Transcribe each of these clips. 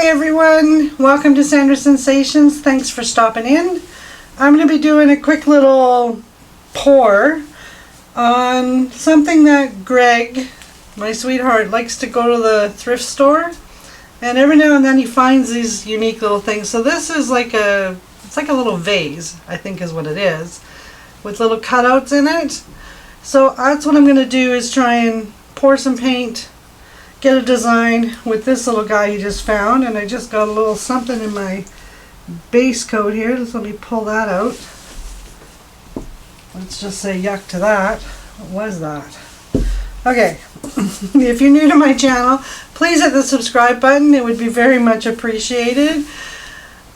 Hi everyone, welcome to Sandra Sensations. Thanks for stopping in. I'm going to be doing a quick little pour on something that Greg, my sweetheart, likes to go to the thrift store, and every now and then he finds these unique little things. So this is like it's like a little vase, I think is what it is, with little cutouts in it. So that's what I'm going to do, is try and pour some paint, get a design with this little guy he just found. And I just got a little something in my base coat here. Just let me pull that out. Let's just say yuck to that. What was that? Okay, if you're new to my channel, please hit the subscribe button. It would be very much appreciated.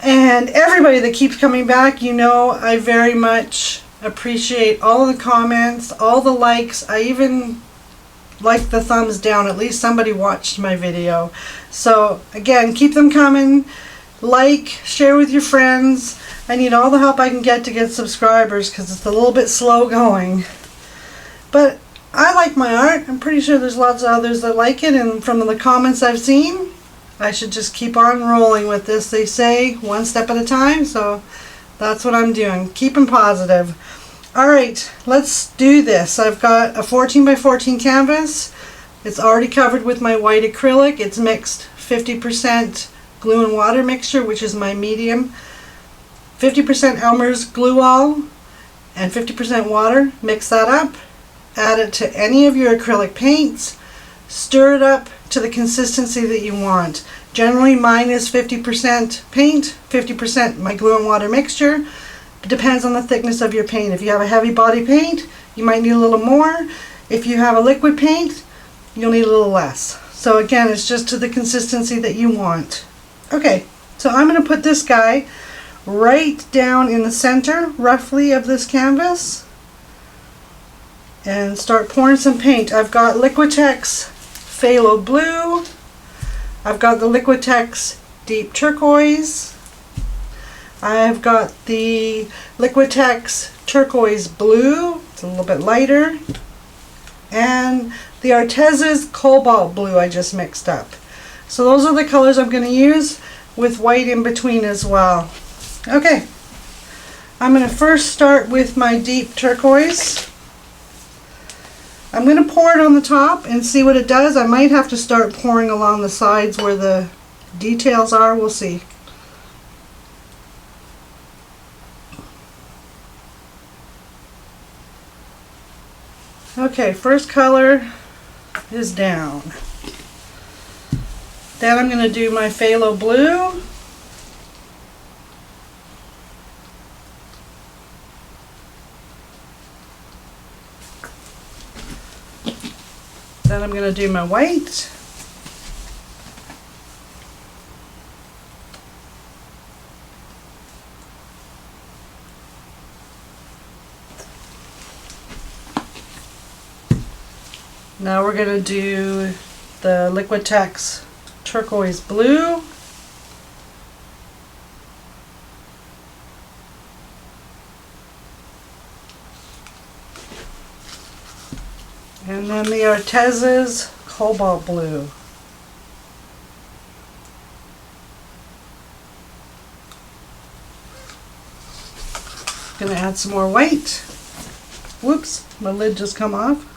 And everybody that keeps coming back, you know I very much appreciate all the comments, all the likes. I even like the thumbs down. At least somebody watched my video. So again, keep them coming. Like, share with your friends. I need all the help I can get to get subscribers because it's a little bit slow going. But I like my art. I'm pretty sure there's lots of others that like it, and from the comments I've seen, I should just keep on rolling with this. They say one step at a time, so that's what I'm doing. Keeping positive. Alright, let's do this. I've got a 14 by 14 canvas. It's already covered with my white acrylic. It's mixed 50% glue and water mixture, which is my medium, 50% Elmer's glue all, and 50% water. Mix that up. Add it to any of your acrylic paints. Stir it up to the consistency that you want. Generally mine is 50% paint, 50% my glue and water mixture. It depends on the thickness of your paint. If you have a heavy body paint, you might need a little more. If you have a liquid paint, you'll need a little less. So again, it's just to the consistency that you want. Okay, so I'm going to put this guy right down in the center, roughly, of this canvas, and start pouring some paint. I've got Liquitex Phthalo Blue. I've got the Liquitex Deep Turquoise. I've got the Liquitex Turquoise Blue. It's a little bit lighter. And the Artez's Cobalt Blue I just mixed up. So those are the colors I'm going to use, with white in between as well. Okay, I'm going to first start with my Deep Turquoise. I'm going to pour it on the top and see what it does. I might have to start pouring along the sides where the details are. We'll see. Okay, first color is down. Then I'm going to do my Phthalo Blue. Then I'm going to do my white. Now we're going to do the Liquitex Turquoise Blue. And then the Artez's Cobalt Blue. Gonna add some more white. Whoops, my lid just come off.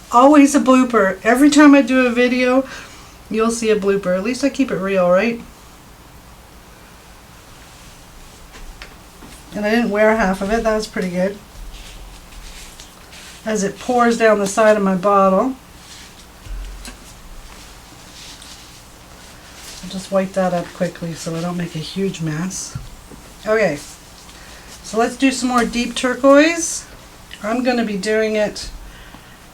Always a blooper. Every time I do a video, you'll see a blooper. At least I keep it real, right? And I didn't wear half of it. That was pretty good. As it pours down the side of my bottle. I'll just wipe that up quickly so I don't make a huge mess. Okay, so let's do some more Deep Turquoise. I'm going to be doing it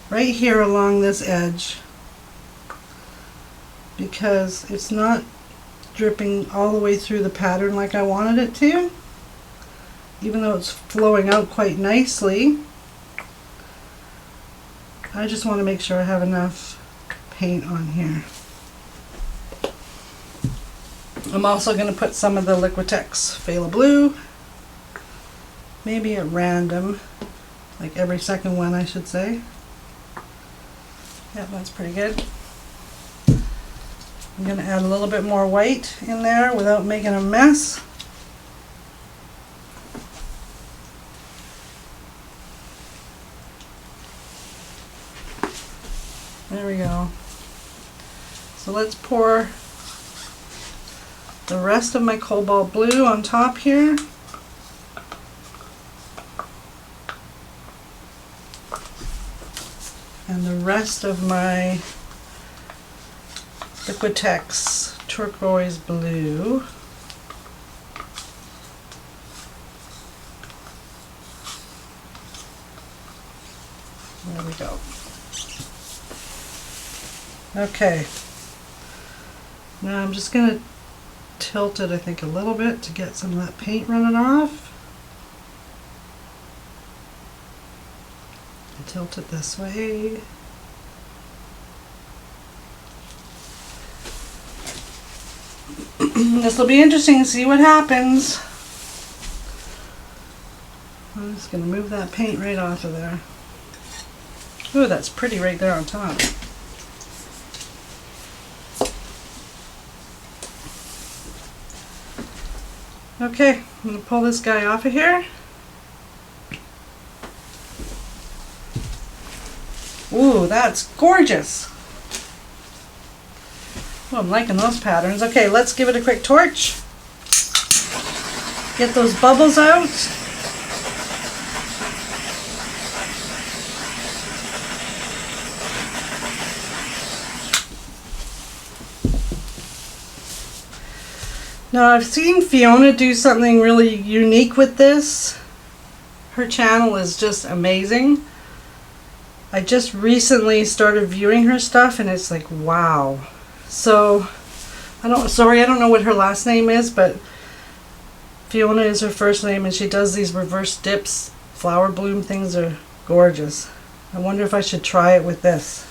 right here along this edge, because it's not dripping all the way through the pattern like I wanted it to, even though it's flowing out quite nicely. I just want to make sure I have enough paint on here. I'm also going to put some of the Liquitex Phthalo Blue, maybe at random, like every second one I should say. Yeah, that's pretty good. I'm going to add a little bit more white in there without making a mess. There we go. So let's pour the rest of my cobalt blue on top here. And the rest of my Liquitex turquoise blue. There we go. Okay. Now I'm just going to tilt it, I think, a little bit to get some of that paint running off. And tilt it this way. This will be interesting to see what happens. I'm just going to move that paint right off of there. Ooh, that's pretty right there on top. Okay, I'm going to pull this guy off of here. Ooh, that's gorgeous. Oh, I'm liking those patterns. Okay, let's give it a quick torch. Get those bubbles out. Now I've seen Fiona do something really unique with this. Her channel is just amazing. I just recently started viewing her stuff and it's like, wow. So, I don't know what her last name is, but Fiona is her first name and she does these reverse dips. Flower bloom things are gorgeous. I wonder if I should try it with this.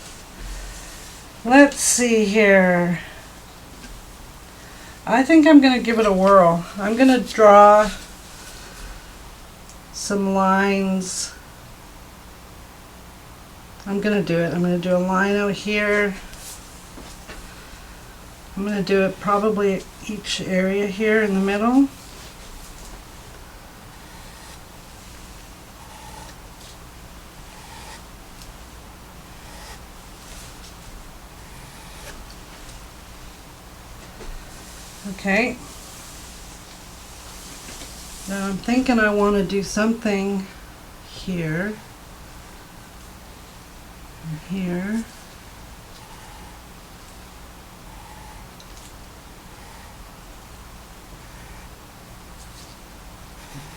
Let's see here. I think I'm going to give it a whirl. I'm going to draw some lines. I'm going to do it. I'm going to do a line out here. I'm going to do it probably each area here in the middle. Okay. Now I'm thinking I want to do something here, and here, and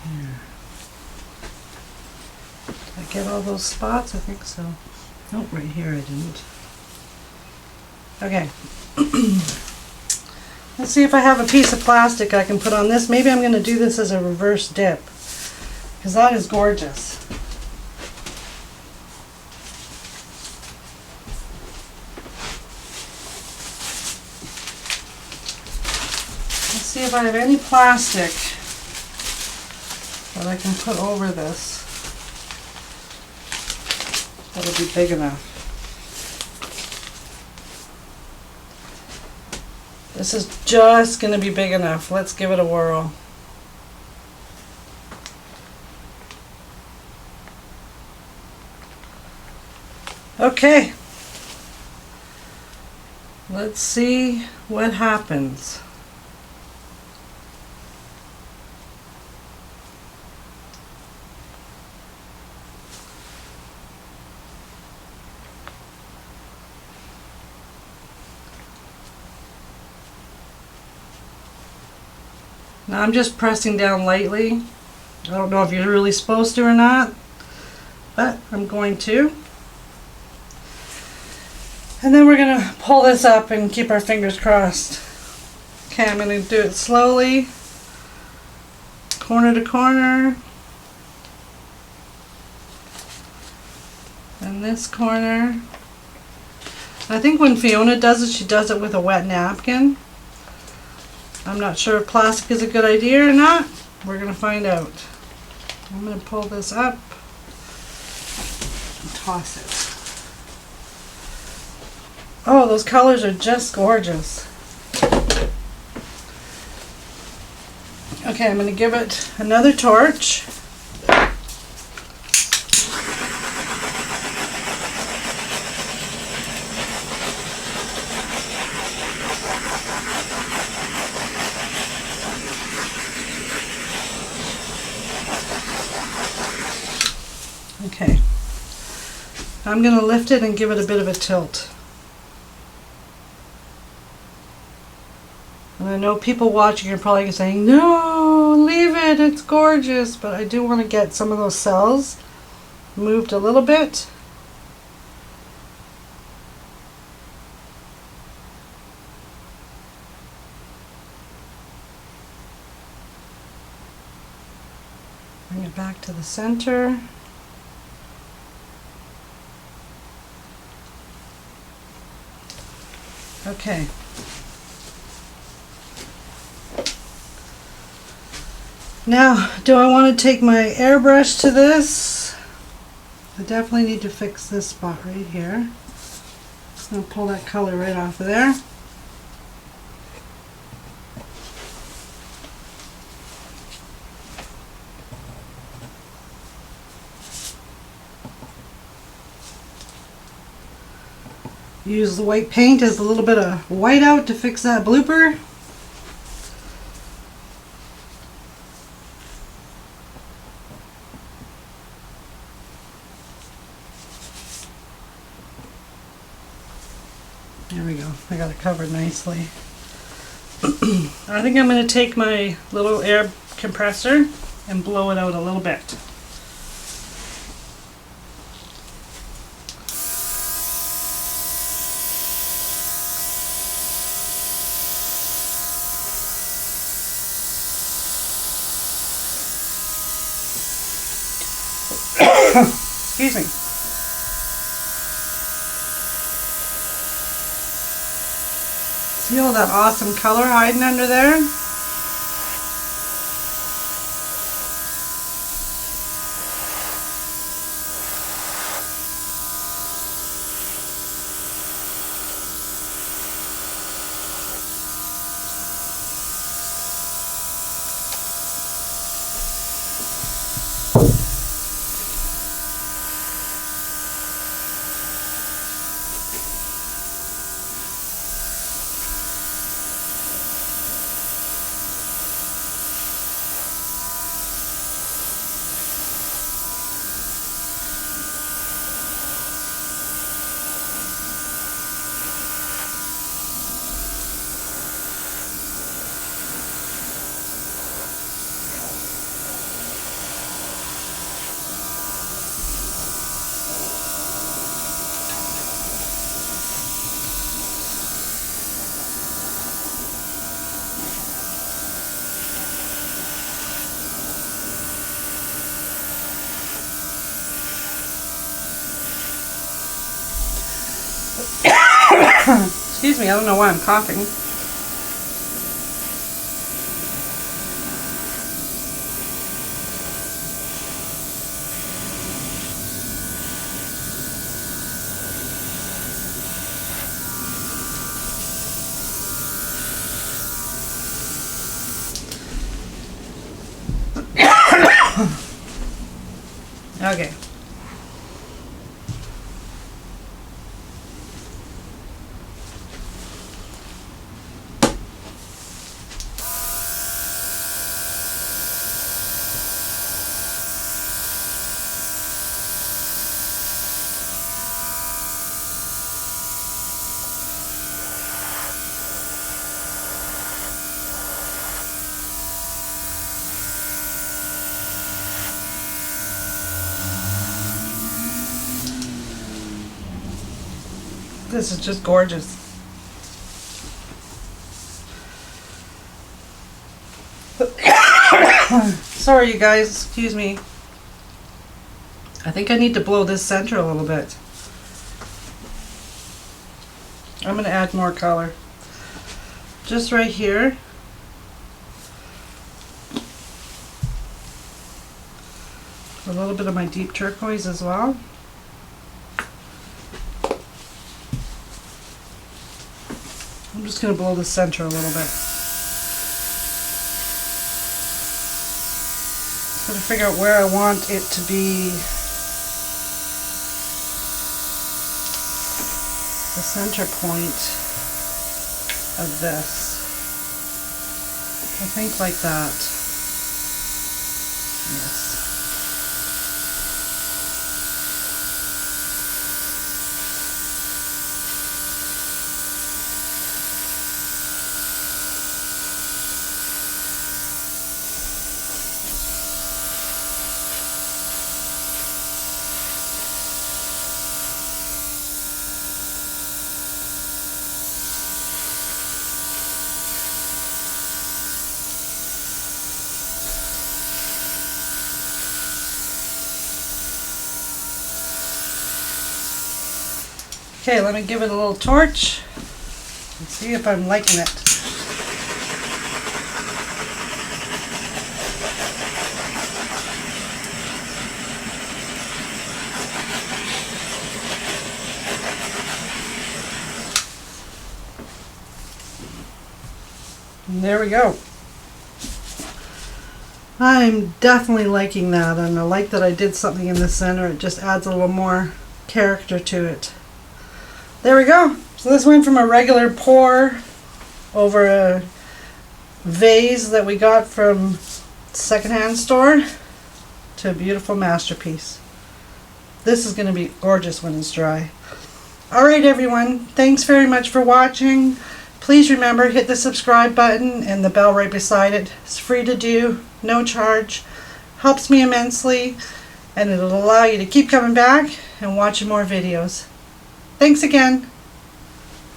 here. Did I get all those spots? I think so. Nope, right here I didn't. Okay. Let's see if I have a piece of plastic I can put on this. Maybe I'm going to do this as a reverse dip, because that is gorgeous. Let's see if I have any plastic that I can put over this. That'll be big enough. This is just going to be big enough. Let's give it a whirl. Okay. Let's see what happens. Now I'm just pressing down lightly. I don't know if you're really supposed to or not, but I'm going to. And then we're going to pull this up and keep our fingers crossed. Okay, I'm going to do it slowly, corner to corner. And this corner. I think when Fiona does it, she does it with a wet napkin. I'm not sure if plastic is a good idea or not. We're going to find out. I'm going to pull this up and toss it. Oh, those colors are just gorgeous. Okay, I'm going to give it another torch. Okay, I'm going to lift it and give it a bit of a tilt. And I know people watching are probably saying, no, leave it, it's gorgeous. But I do want to get some of those cells moved a little bit. Bring it back to the center. Okay. Now, do I want to take my airbrush to this? I definitely need to fix this spot right here. Just going to pull that color right off of there. Use the white paint as a little bit of whiteout to fix that blooper. There we go. I got it covered nicely. I think I'm going to take my little air compressor and blow it out a little bit. Excuse me. See all that awesome color hiding under there? Excuse me, I don't know why I'm coughing. Okay. This is just gorgeous. Sorry you guys, excuse me. I think I need to blow this center a little bit. I'm going to add more color. Just right here. A little bit of my deep turquoise as well. I'm just going to blow the center a little bit. figure out where I want it to be the center point of this. I think like that. Yes. Okay, let me give it a little torch and see if I'm liking it. And there we go. I'm definitely liking that, and I like that I did something in the center. It just adds a little more character to it. There we go. So this went from a regular pour over a vase that we got from secondhand store to a beautiful masterpiece. This is going to be gorgeous when it's dry. Alright everyone, thanks very much for watching. Please remember, hit the subscribe button and the bell right beside it. It's free to do, no charge. Helps me immensely, and it'll allow you to keep coming back and watching more videos. Thanks again.